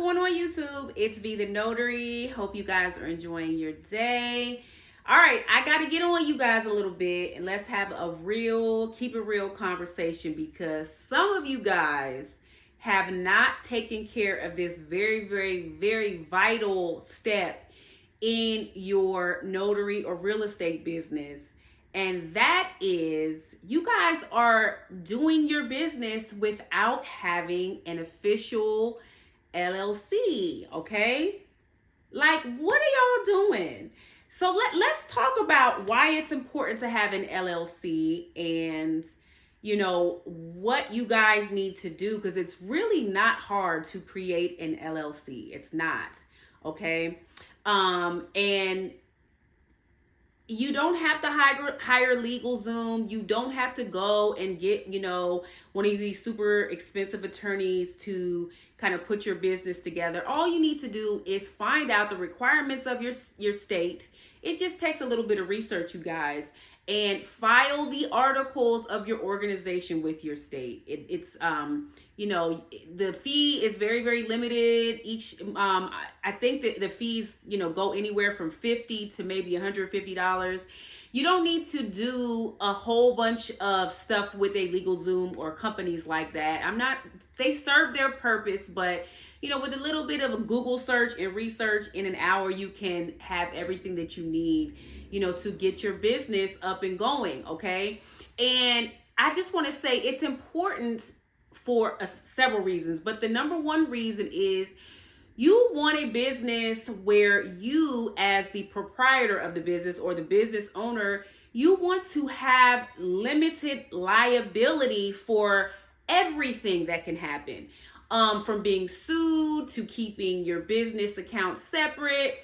going on YouTube? It's V the Notary. Hope you guys are enjoying your day. All right, I got to get on you guys a little bit and let's have a keep it real conversation because some of you guys have not taken care of this very vital step in your notary or real estate business. And that is you guys are doing your business without having an official LLC, okay? Like, what are y'all doing? So let's talk about why it's important to have an LLC and, what you guys need to do because it's really not hard to create an LLC. It's not, okay? And you don't have to hire LegalZoom. You don't have to go and get, one of these super expensive attorneys to kind of put your business together. All you need to do is find out the requirements of your state. It just takes a little bit of research, you guys, and file the articles of your organization with your state. It's the fee is very limited. Each I think that the fees go anywhere from $50 to maybe $150. You don't need to do a whole bunch of stuff with a LegalZoom or companies like that. They serve their purpose, but with a little bit of a Google search and research in an hour, you can have everything that you need, to get your business up and going, okay? And I just want to say it's important for several reasons, but the number one reason is you want a business where you, as the proprietor of the business or the business owner, you want to have limited liability for everything that can happen. From being sued to keeping your business account separate.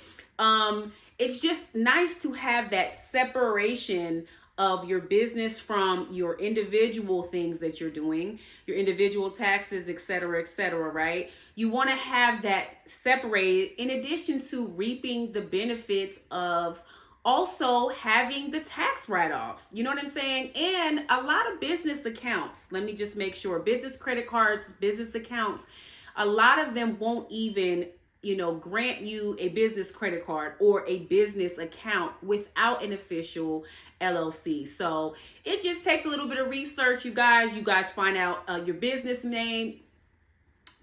It's just nice to have that separation of your business from your individual things that you're doing, your individual taxes, et cetera, right? You want to have that separated in addition to reaping the benefits of also having the tax write-offs. You know what I'm saying? And a lot of business accounts, let me just make sure, business credit cards, business accounts, a lot of them won't even grant you a business credit card or a business account without an official LLC. So it just takes a little bit of research, you guys. You guys find out your business name,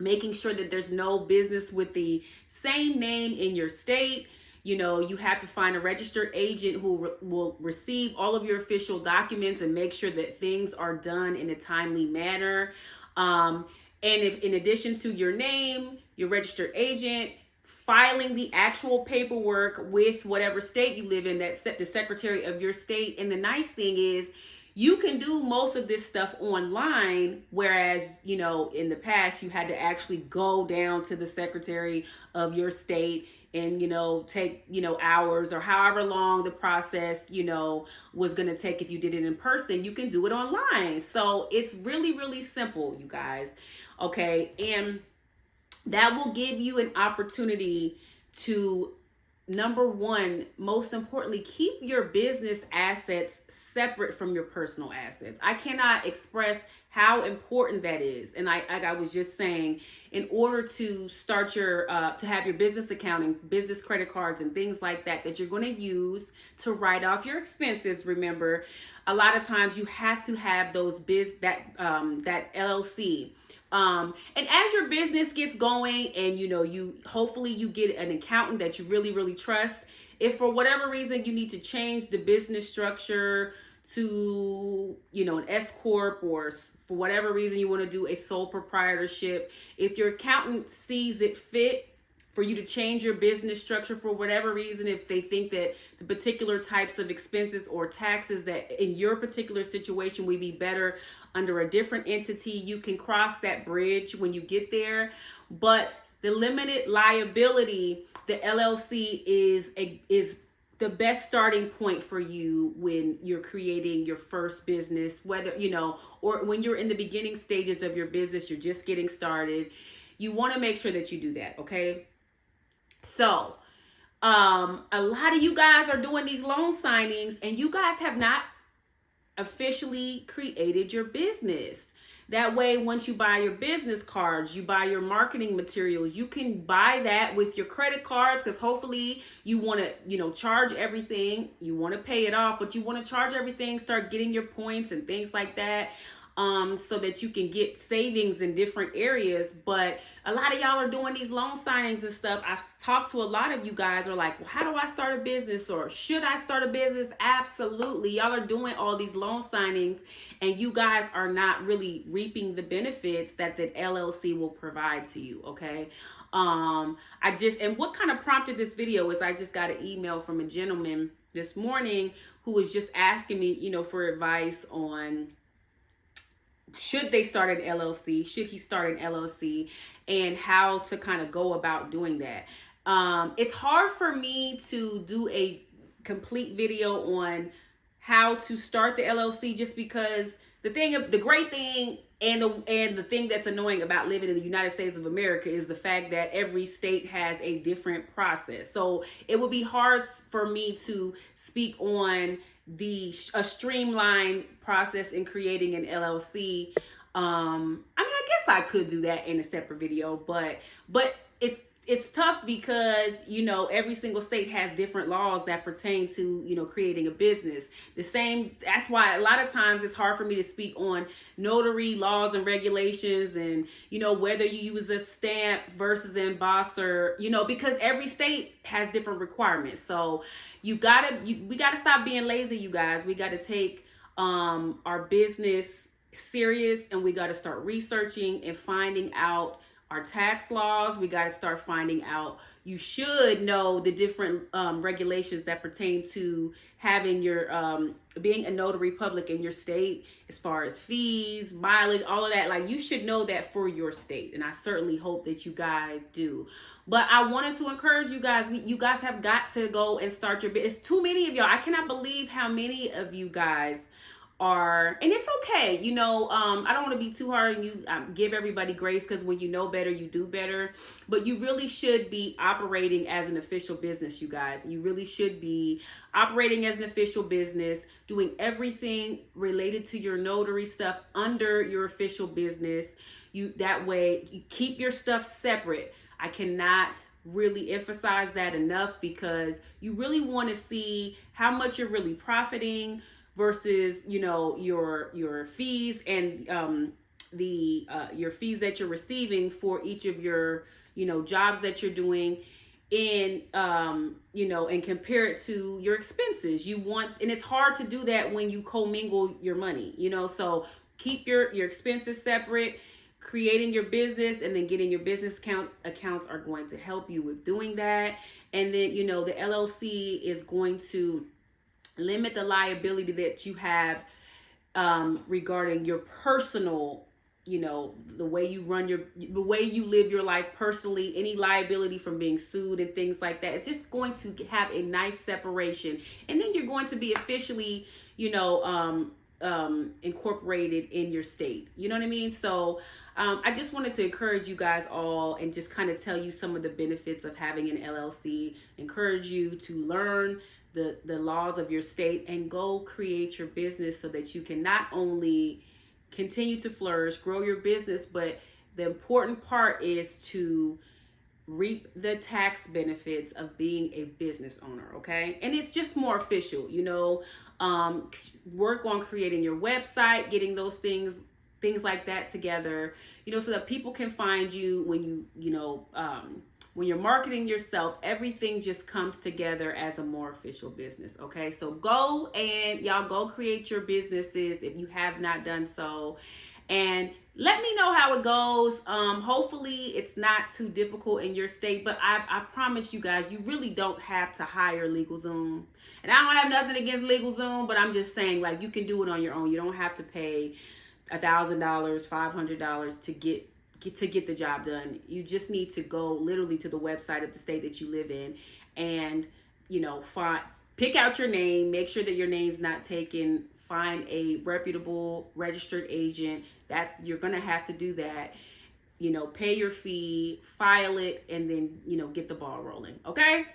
making sure that there's no business with the same name in your state. You have to find a registered agent who will receive all of your official documents and make sure that things are done in a timely manner. And if in addition to your name, your registered agent, filing the actual paperwork with whatever state you live in, that's the secretary of your state. And the nice thing is you can do most of this stuff online, whereas, in the past you had to actually go down to the secretary of your state and, take, hours or however long the process, was going to take if you did it in person. You can do it online. So it's really simple, you guys. Okay. And that will give you an opportunity to, number one, most importantly, keep your business assets separate from your personal assets. I cannot express how important that is. And like I was just saying, in order to start to have your business accounting, business credit cards and things like that you're going to use to write off your expenses. Remember, a lot of times you have to have those that LLC. And as your business gets going and, hopefully you get an accountant that you really trust. If for whatever reason you need to change the business structure to, an S Corp, or for whatever reason you want to do a sole proprietorship, if your accountant sees it fit for you to change your business structure for whatever reason, if they think that the particular types of expenses or taxes that in your particular situation would be better under a different entity, you can cross that bridge when you get there. But the limited liability, the LLC is the best starting point for you when you're creating your first business, whether, or when you're in the beginning stages of your business, you're just getting started. You want to make sure that you do that. Okay. So, a lot of you guys are doing these loan signings and you guys have not officially created your business. That way, once you buy your business cards, you buy your marketing materials, you can buy that with your credit cards, because hopefully you want to, charge everything. You want to pay it off, but you want to charge everything, start getting your points and things like that. So that you can get savings in different areas. But a lot of y'all are doing these loan signings and stuff. I've talked to a lot of you guys are like, well, how do I start a business, or should I start a business? Absolutely. Y'all are doing all these loan signings and you guys are not really reaping the benefits that the LLC will provide to you. Okay. And what kind of prompted this video is I just got an email from a gentleman this morning who was just asking me, for advice on, should they start an LLC? Should he start an LLC? And how to kind of go about doing that. It's hard for me to do a complete video on how to start the LLC, just because the great thing and the thing that's annoying about living in the United States of America is the fact that every state has a different process. So it would be hard for me to speak on a streamlined process in creating an LLC. I guess I could do that in a separate video, but it's tough because, every single state has different laws that pertain to, creating a business. That's why a lot of times it's hard for me to speak on notary laws and regulations and, whether you use a stamp versus embosser, because every state has different requirements. So we gotta stop being lazy, you guys. We gotta take our business serious, and we got to start researching and finding out our tax laws. We got to start finding out, you should know the different regulations that pertain to having your being a notary public in your state, as far as fees, mileage, all of that. Like, you should know that for your state, and I certainly hope that you guys do. But I wanted to encourage you guys. You guys have got to go and start your business. It's too many of y'all. I cannot believe how many of you guys are, and it's okay, I don't want to be too hard on you. Give everybody grace, because when you know better, you do better. But you really should be operating as an official business, you guys. You really should be operating as an official business, doing everything related to your notary stuff under your official business. That way you keep your stuff separate. I cannot really emphasize that enough, because you really want to see how much you're really profiting versus, your fees and your fees that you're receiving for each of your, jobs that you're doing, and compare it to your expenses. And it's hard to do that when you commingle your money, so keep your expenses separate. Creating your business and then getting your business accounts are going to help you with doing that. And then, the LLC is going to limit the liability that you have regarding your personal, the way you the way you live your life personally, any liability from being sued and things like that. It's just going to have a nice separation. And then you're going to be officially, incorporated in your state. You know what I mean? So I just wanted to encourage you guys all and just kind of tell you some of the benefits of having an LLC, encourage you to learn the laws of your state and go create your business, so that you can not only continue to flourish, grow your business, but the important part is to reap the tax benefits of being a business owner. Okay. And it's just more official, work on creating your website, getting those things like that together, so that people can find you when when you're marketing yourself. Everything just comes together as a more official business. Okay. So go create your businesses if you have not done so. And let me know how it goes. Hopefully it's not too difficult in your state, but I promise you guys, you really don't have to hire LegalZoom. And I don't have nothing against LegalZoom, but I'm just saying, like, you can do it on your own. You don't have to pay $1,000, $500 to get the job done. You just need to go literally to the website of the state that you live in, and pick out your name, make sure that your name's not taken, find a reputable registered agent. You're gonna have to do that. Pay your fee, file it, and then get the ball rolling. Okay.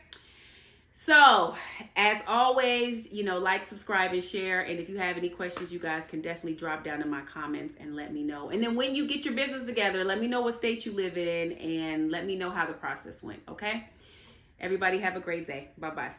So, as always, like, subscribe, and share. And if you have any questions, you guys can definitely drop down in my comments and let me know. And then when you get your business together, let me know what state you live in and let me know how the process went, okay? Everybody have a great day. Bye-bye.